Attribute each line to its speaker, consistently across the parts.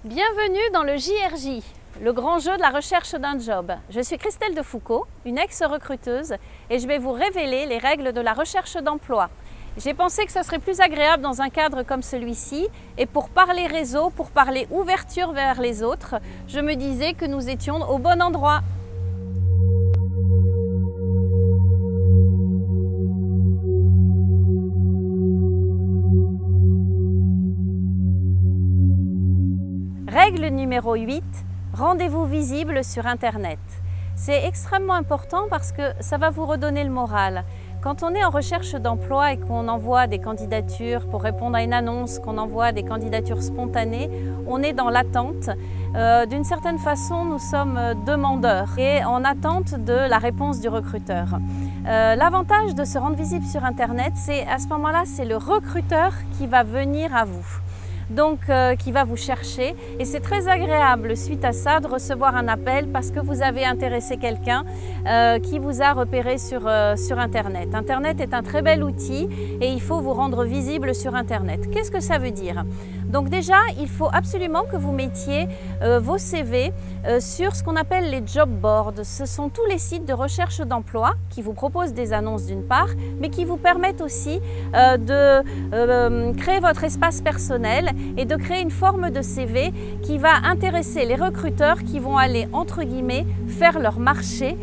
Speaker 1: Bienvenue dans le JRJ, le grand jeu de la recherche d'un job. Je suis Christelle Defoucault, une ex-recruteuse, et je vais vous révéler les règles de la recherche d'emploi. J'ai pensé que ça serait plus agréable dans un cadre comme celui-ci, et pour parler réseau, pour parler ouverture vers les autres, je me disais que nous étions au bon endroit. Règle numéro 8, rendez-vous visible sur Internet. C'est extrêmement important parce que ça va vous redonner le moral. Quand on est en recherche d'emploi et qu'on envoie des candidatures pour répondre à une annonce, qu'on envoie des candidatures spontanées, on est dans l'attente. D'une certaine façon, nous sommes demandeurs et en attente de la réponse du recruteur. L'avantage de se rendre visible sur Internet, c'est à ce moment-là, c'est le recruteur qui va venir à vous. Donc qui va vous chercher, et c'est très agréable suite à ça de recevoir un appel parce que vous avez intéressé quelqu'un qui vous a repéré sur Internet. Internet est un très bel outil et il faut vous rendre visible sur Internet. Qu'est-ce que ça veut dire? Donc déjà, il faut absolument que vous mettiez vos CV sur ce qu'on appelle les job boards. Ce sont tous les sites de recherche d'emploi qui vous proposent des annonces d'une part, mais qui vous permettent aussi de créer votre espace personnel et de créer une forme de CV qui va intéresser les recruteurs qui vont aller, entre guillemets, faire leur marché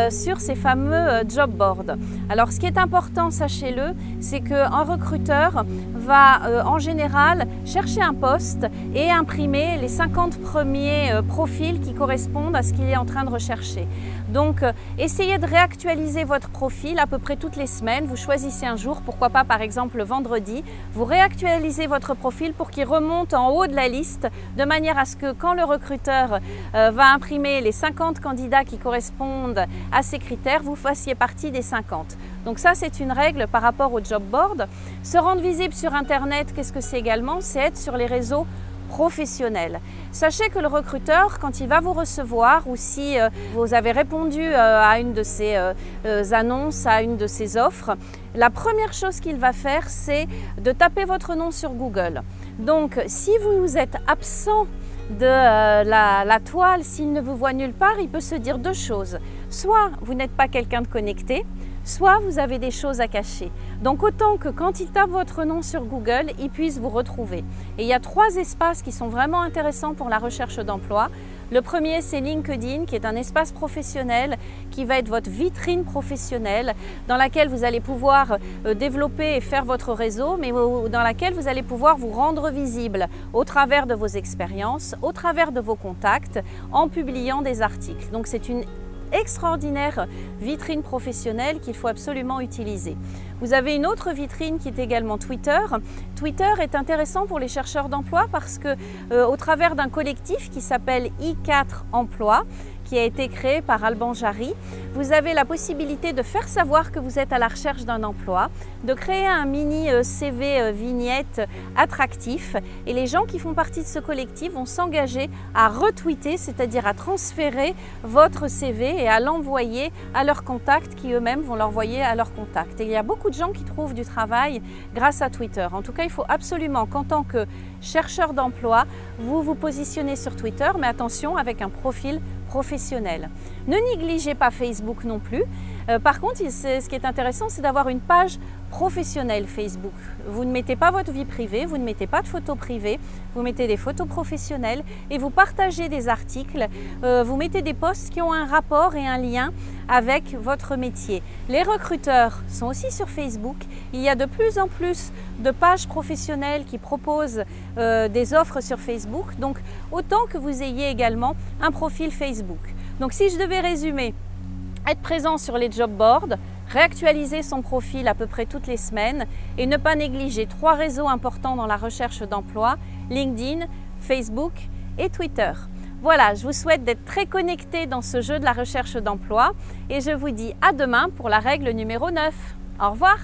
Speaker 1: sur ces fameux job boards. Alors ce qui est important, sachez-le, c'est qu'un recruteur va en général chercher un poste et imprimer les 50 premiers profils qui correspondent à ce qu'il est en train de rechercher. Donc essayez de réactualiser votre profil à peu près toutes les semaines. Vous choisissez un jour, pourquoi pas par exemple le vendredi, vous réactualisez votre profil pour qu'il remonte en haut de la liste de manière à ce que quand le recruteur va imprimer les 50 candidats qui correspondent à ces critères, vous fassiez partie des 50. Donc ça, c'est une règle par rapport au job board. Se rendre visible sur Internet, qu'est-ce que c'est également? C'est être sur les réseaux professionnels. Sachez que le recruteur, quand il va vous recevoir ou si vous avez répondu à une de ces annonces, à une de ces offres, la première chose qu'il va faire, c'est de taper votre nom sur Google. Donc, si vous êtes absent de la toile, s'il ne vous voit nulle part, il peut se dire deux choses. Soit vous n'êtes pas quelqu'un de connecté, soit vous avez des choses à cacher. Donc autant que quand il tape votre nom sur Google, il puisse vous retrouver. Et il y a trois espaces qui sont vraiment intéressants pour la recherche d'emploi. Le premier, c'est LinkedIn, qui est un espace professionnel qui va être votre vitrine professionnelle dans laquelle vous allez pouvoir développer et faire votre réseau, mais dans laquelle vous allez pouvoir vous rendre visible au travers de vos expériences, au travers de vos contacts, en publiant des articles. Donc c'est une extraordinaire vitrine professionnelle qu'il faut absolument utiliser. Vous avez une autre vitrine qui est également Twitter. Twitter est intéressant pour les chercheurs d'emploi parce que au travers d'un collectif qui s'appelle I4 Emploi, qui a été créé par Alban Jarry, vous avez la possibilité de faire savoir que vous êtes à la recherche d'un emploi, de créer un mini CV vignette attractif, et les gens qui font partie de ce collectif vont s'engager à retweeter, c'est-à-dire à transférer votre CV et à l'envoyer à leurs contacts qui eux-mêmes vont l'envoyer à leurs contacts. Et il y a beaucoup de gens qui trouvent du travail grâce à Twitter. En tout cas, il faut absolument qu'en tant que chercheur d'emploi, vous vous positionnez sur Twitter, mais attention avec un profil professionnel. Ne négligez pas Facebook non plus. Par contre, ce qui est intéressant, c'est d'avoir une page professionnelle Facebook. Vous ne mettez pas votre vie privée, vous ne mettez pas de photos privées, vous mettez des photos professionnelles et vous partagez des articles, vous mettez des posts qui ont un rapport et un lien avec votre métier. Les recruteurs sont aussi sur Facebook. Il y a de plus en plus de pages professionnelles qui proposent des offres sur Facebook. Donc, autant que vous ayez également un profil Facebook. Donc, si je devais résumer, être présent sur les job boards, réactualiser son profil à peu près toutes les semaines et ne pas négliger trois réseaux importants dans la recherche d'emploi, LinkedIn, Facebook et Twitter. Voilà, je vous souhaite d'être très connectés dans ce jeu de la recherche d'emploi et je vous dis à demain pour la règle numéro 9. Au revoir!